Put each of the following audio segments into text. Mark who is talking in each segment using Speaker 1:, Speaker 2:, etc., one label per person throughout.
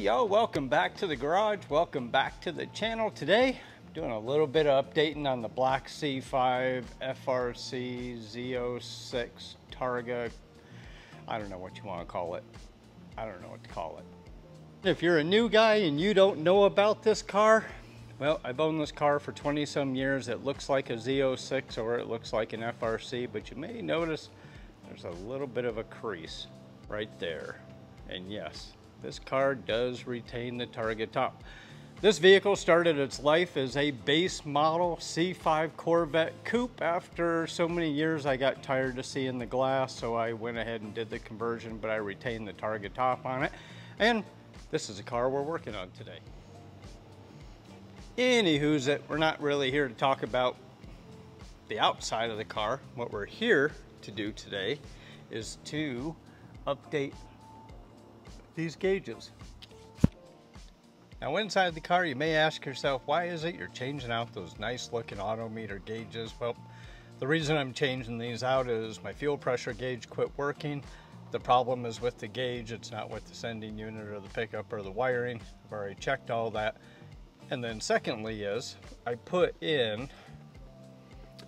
Speaker 1: y'all, welcome back to the garage. Welcome back to the channel. Today, I'm doing a little bit of updating on the black C5 FRC Z06 Targa. I don't know what you want to call it. I don't know what to call it. If you're a new guy and you don't know about this car, well, I've owned this car for 20 some years. It looks like a Z06 or it looks like an FRC, but you may notice there's a little bit of a crease right there. And yes, this car does retain the Targa top. This vehicle started its life as a base model C5 Corvette coupe. After so many years, I got tired of seeing the glass, so I went ahead and did the conversion, but I retained the Targa top on it. And this is a car we're working on today. Anywho's it, we're not really here to talk about the outside of the car. What we're here to do today is to update these gauges. Now inside the car, you may ask yourself, why is it you're changing out those nice looking odometer gauges? Well, the reason I'm changing these out is my fuel pressure gauge quit working. The problem is with the gauge, it's not with the sending unit or the pickup or the wiring. I've already checked all that. And then secondly is, I put in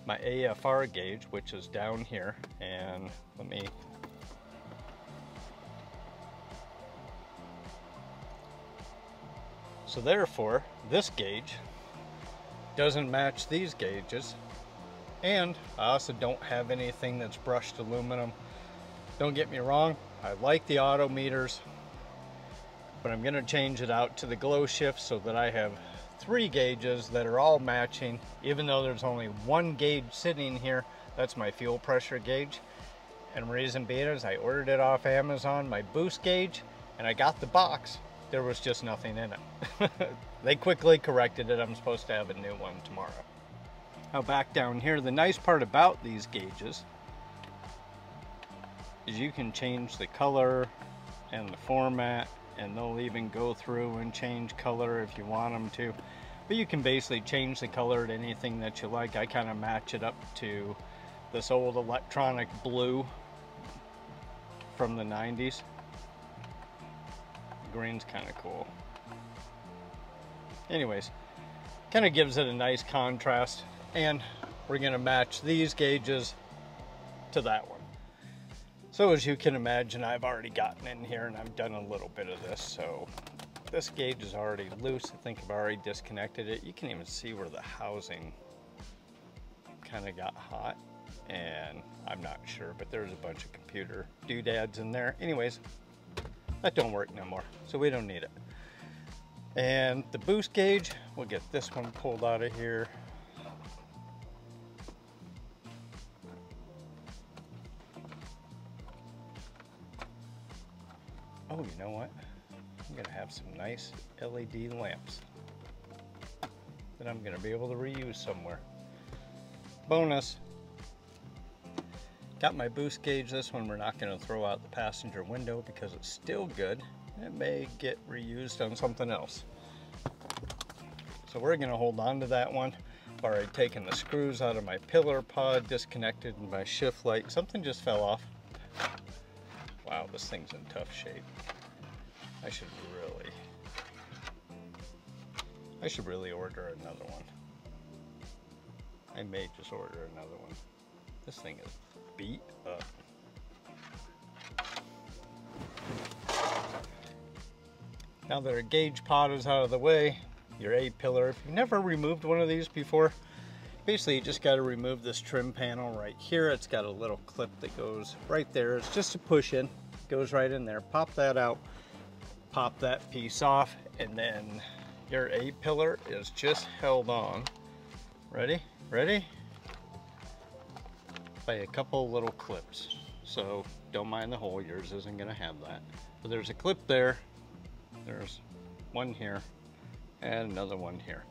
Speaker 1: my AFR gauge, which is down here, and let me so therefore, this gauge doesn't match these gauges, and I also don't have anything that's brushed aluminum. Don't get me wrong, I like the auto meters, but I'm going to change it out to the glow shift so that I have 3 gauges that are all matching. Even though there's only 1 gauge sitting here, that's my fuel pressure gauge. And the reason being is I ordered it off Amazon, my boost gauge, and I got the box. There was just nothing in it. They quickly corrected it. I'm supposed to have a new one tomorrow. Now back down here, the nice part about these gauges is you can change the color and the format, and they'll even go through and change color if you want them to. But you can basically change the color to anything that you like. I kind of match it up to this old electronic blue from the 90s. Green's kind of cool. Anyways, kind of gives it a nice contrast, and we're going to match these gauges to that one. So as you can imagine, I've already gotten in here and I've done a little bit of this. So this gauge is already loose. I think I've already disconnected it. You can even see where the housing kind of got hot, and I'm not sure, but there's a bunch of computer doodads in there. Anyways, that don't work no more, so we don't need it. And the boost gauge, we'll get this one pulled out of here. Oh, you know what? I'm gonna have some nice LED lamps that I'm gonna be able to reuse somewhere. Bonus. Got my boost gauge. This one we're not going to throw out the passenger window because it's still good. It may get reused on something else. So we're going to hold on to that one. I've already taken the screws out of my pillar pod, disconnected my shift light. Something just fell off. Wow, this thing's in tough shape. I should really order another one. I may just order another one. This thing is beat up. Now that our gauge pod is out of the way, your A-pillar, if you've never removed one of these before, basically you just got to remove this trim panel right here. It's got a little clip that goes right there. It's just a push in, goes right in there. Pop that out, pop that piece off, and then your A-pillar is just held on. Ready? Ready? By a couple little clips. So don't mind the hole, yours isn't going to have that. But there's a clip there, there's one here, and another one here.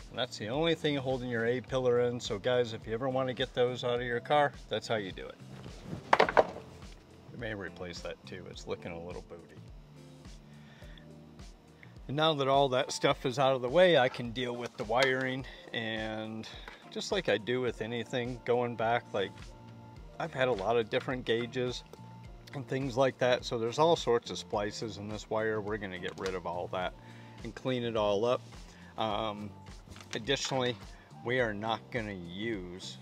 Speaker 1: And that's the only thing holding your A-pillar in. So guys, if you ever want to get those out of your car, that's how you do it. You may replace that too, it's looking a little booty. And now that all that stuff is out of the way, I can deal with the wiring, and just like I do with anything going back, like I've had a lot of different gauges. and things like that. So there's all sorts of splices in this wire. We're going to get rid of all that and clean it all up. Additionally, we are not going to use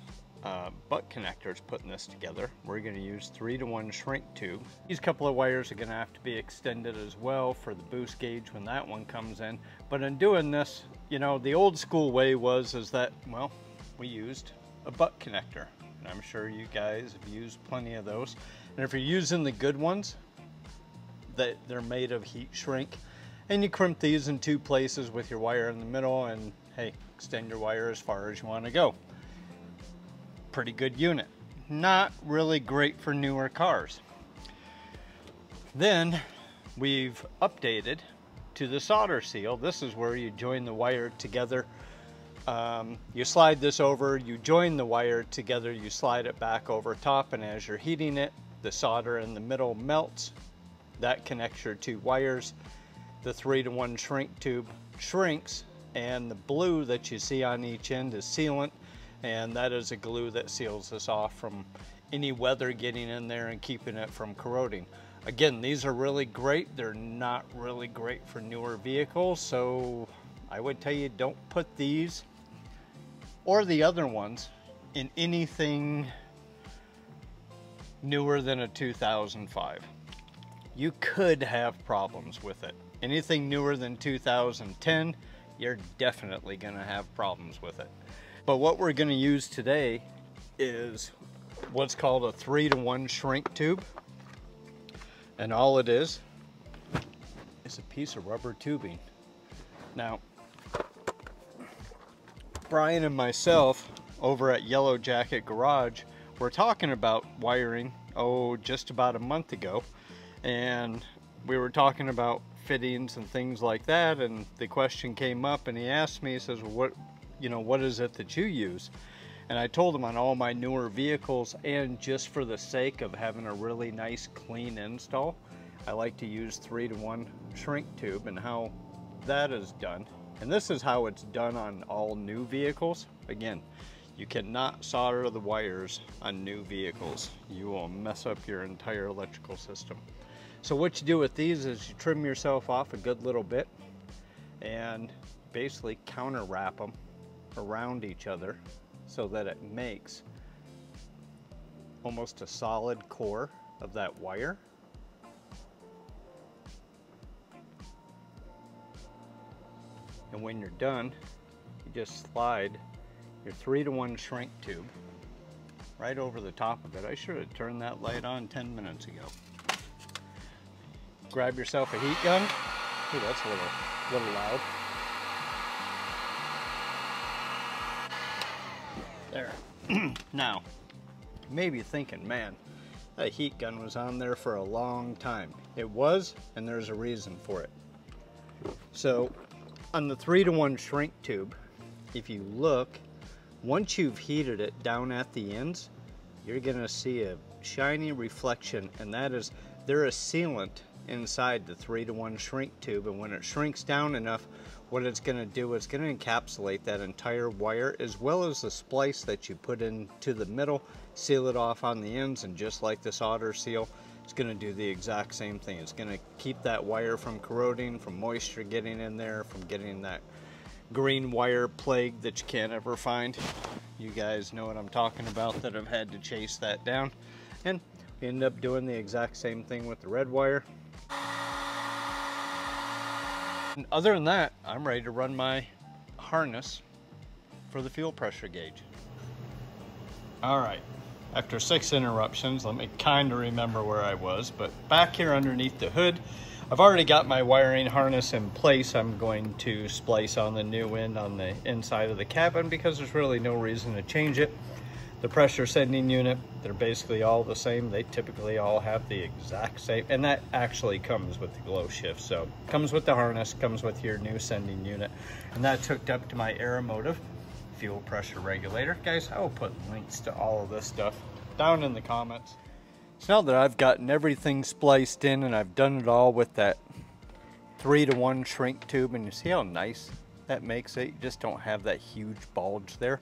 Speaker 1: butt connectors putting this together. We're going to use 3-to-1 shrink tube. These couple of wires are going to have to be extended as well for the boost gauge when that one comes in. But in doing this, you know, the old school way is that, well, we used a butt connector. And I'm sure you guys have used plenty of those. And if you're using the good ones, they're made of heat shrink. And you crimp these in 2 places with your wire in the middle, and hey, extend your wire as far as you want to go. Pretty good unit. Not really great for newer cars. Then we've updated to the solder seal. This is where you join the wire together. You slide this over, you join the wire together, you slide it back over top, and as you're heating it, the solder in the middle melts. That connects your 2 wires. The 3-to-1 shrink tube shrinks, and the blue that you see on each end is sealant, and that is a glue that seals this off from any weather getting in there and keeping it from corroding. Again, these are really great. They're not really great for newer vehicles, so I would tell you don't put these or the other ones in anything newer than a 2005. You could have problems with it. Anything newer than 2010, you're definitely going to have problems with it. But what we're going to use today is what's called a 3-to-1 shrink tube. And all it is a piece of rubber tubing. Now, Brian and myself over at Yellow Jacket Garage were talking about wiring, just about a month ago. And we were talking about fittings and things like that, and the question came up, and he asked me, he says, well, what is it that you use? And I told him on all my newer vehicles, and just for the sake of having a really nice clean install, I like to use 3-to-1 shrink tube, and how that is done. And this is how it's done on all new vehicles. Again, you cannot solder the wires on new vehicles. You will mess up your entire electrical system. So what you do with these is you trim yourself off a good little bit and basically counter wrap them around each other so that it makes almost a solid core of that wire. And when you're done, you just slide your 3-to-1 shrink tube right over the top of it. I should have turned that light on 10 minutes ago. Grab yourself a heat gun. Ooh, that's a little loud. There. Now, you may be thinking, man, that heat gun was on there for a long time. It was, and there's a reason for it. So, on the 3-to-1 shrink tube, if you look, once you've heated it down at the ends, you're gonna see a shiny reflection, and that is, there is sealant inside the 3-to-1 shrink tube, and when it shrinks down enough, what it's going to do is going to encapsulate that entire wire as well as the splice that you put into the middle, seal it off on the ends, and just like the solder seal, it's going to do the exact same thing. It's going to keep that wire from corroding, from moisture getting in there, from getting that green wire plague that you can't ever find. You guys know what I'm talking about that have had to chase that down, and we end up doing the exact same thing with the red wire. And other than that, I'm ready to run my harness for the fuel pressure gauge. All right, after 6 interruptions, let me kind of remember where I was, but back here underneath the hood, I've already got my wiring harness in place. I'm going to splice on the new end on the inside of the cabin because there's really no reason to change it. The pressure sending unit, they're basically all the same. They typically all have the exact same, and that actually comes with the glow shift. So comes with the harness, comes with your new sending unit, and that's hooked up to my Aeromotive fuel pressure regulator. Guys, I will put links to all of this stuff down in the comments. So now that I've gotten everything spliced in and I've done it all with that 3-to-1 shrink tube, and you see how nice that makes it? You just don't have that huge bulge there.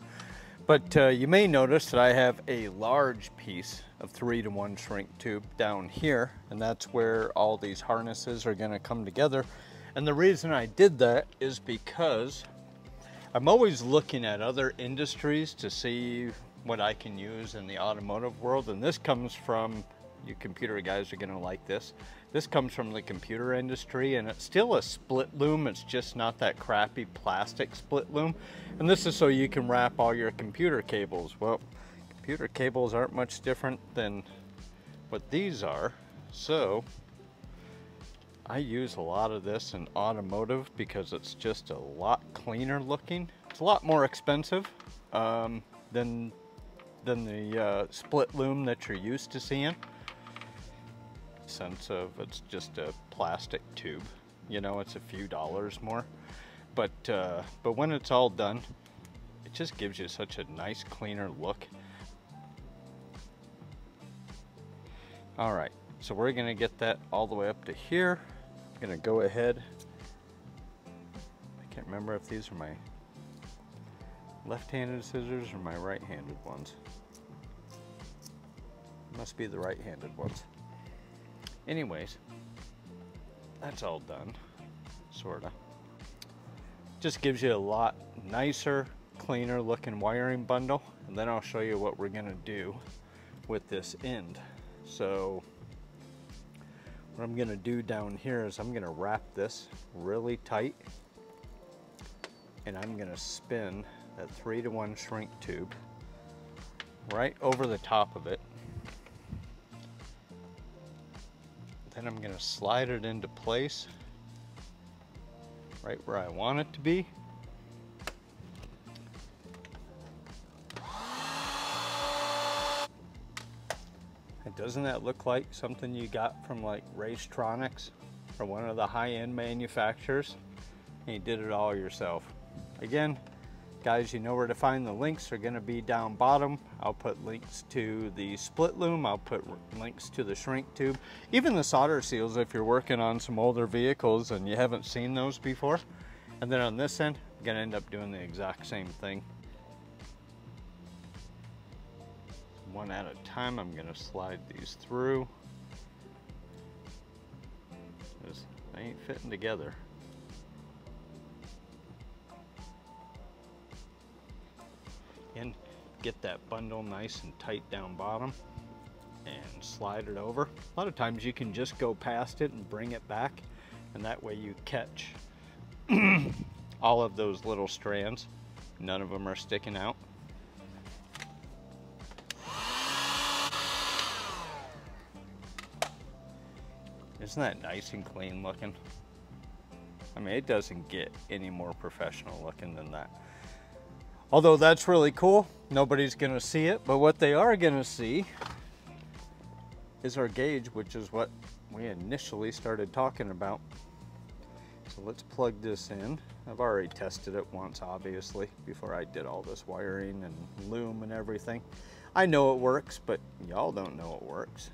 Speaker 1: But you may notice that I have a large piece of 3-to-1 shrink tube down here, and that's where all these harnesses are going to come together. And the reason I did that is because I'm always looking at other industries to see what I can use in the automotive world. And this comes from, you computer guys are going to like this. This comes from the computer industry, and it's still a split loom. It's just not that crappy plastic split loom. And this is so you can wrap all your computer cables. Well, computer cables aren't much different than what these are. So I use a lot of this in automotive because it's just a lot cleaner looking. It's a lot more expensive than the split loom that you're used to seeing. Sense of it's just a plastic tube, you know, it's a few dollars more, but when it's all done, it just gives you such a nice cleaner look. All right, so we're gonna get that all the way up to here. I'm gonna go ahead, I can't remember if these are my left-handed scissors or my right-handed ones. Must be the right-handed ones. Anyways, that's all done, sorta. Just gives you a lot nicer, cleaner looking wiring bundle, and then I'll show you what we're gonna do with this end. So what I'm gonna do down here is I'm gonna wrap this really tight, and I'm gonna spin that 3-to-1 shrink tube right over the top of it. Then I'm going to slide it into place right where I want it to be. And doesn't that look like something you got from like Racetronics or one of the high-end manufacturers? And you did it all yourself. Again, guys, you know where to find the links. Are going to be down bottom. I'll put links to the split loom. I'll put links to the shrink tube. Even the solder seals if you're working on some older vehicles and you haven't seen those before. And then on this end, I'm going to end up doing the exact same thing. One at a time, I'm going to slide these through. They ain't fitting together. And get that bundle nice and tight down bottom and slide it over. A lot of times you can just go past it and bring it back, and that way you catch all of those little strands. None of them are sticking out. Isn't that nice and clean looking? I mean, it doesn't get any more professional looking than that. Although that's really cool, nobody's gonna see it, but what they are gonna see is our gauge, which is what we initially started talking about. So let's plug this in. I've already tested it once, obviously, before I did all this wiring and loom and everything. I know it works, but y'all don't know it works.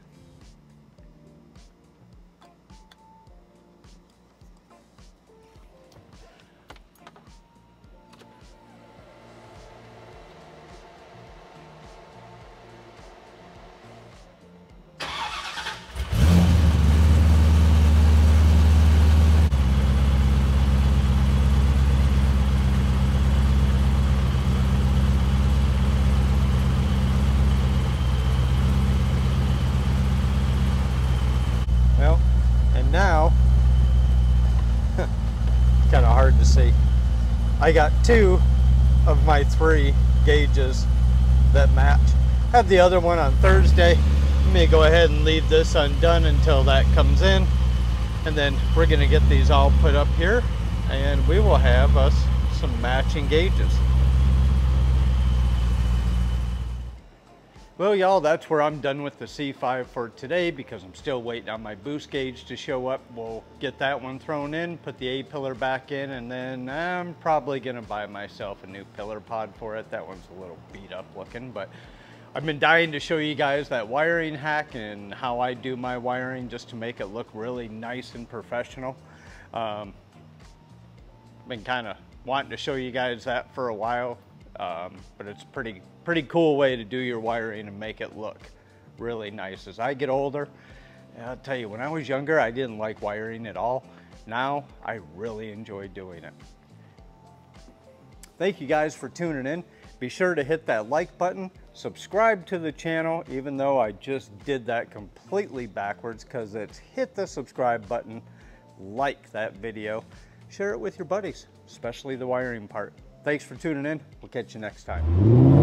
Speaker 1: Now, kind of hard to see. I got 2 of my 3 gauges that match. I have the other one on Thursday. Let me go ahead and leave this undone until that comes in. And then we're gonna get these all put up here and we will have us some matching gauges. Well, y'all, that's where I'm done with the C5 for today because I'm still waiting on my boost gauge to show up. We'll get that one thrown in, put the A-pillar back in, and then I'm probably gonna buy myself a new pillar pod for it. That one's a little beat up looking, but I've been dying to show you guys that wiring hack and how I do my wiring just to make it look really nice and professional. Been kind of wanting to show you guys that for a while. But it's pretty cool way to do your wiring and make it look really nice. As I get older, I'll tell you, when I was younger, I didn't like wiring at all. Now, I really enjoy doing it. Thank you guys for tuning in. Be sure to hit that like button, subscribe to the channel, even though I just did that completely backwards, because it's hit the subscribe button, like that video, share it with your buddies, especially the wiring part. Thanks for tuning in. We'll catch you next time.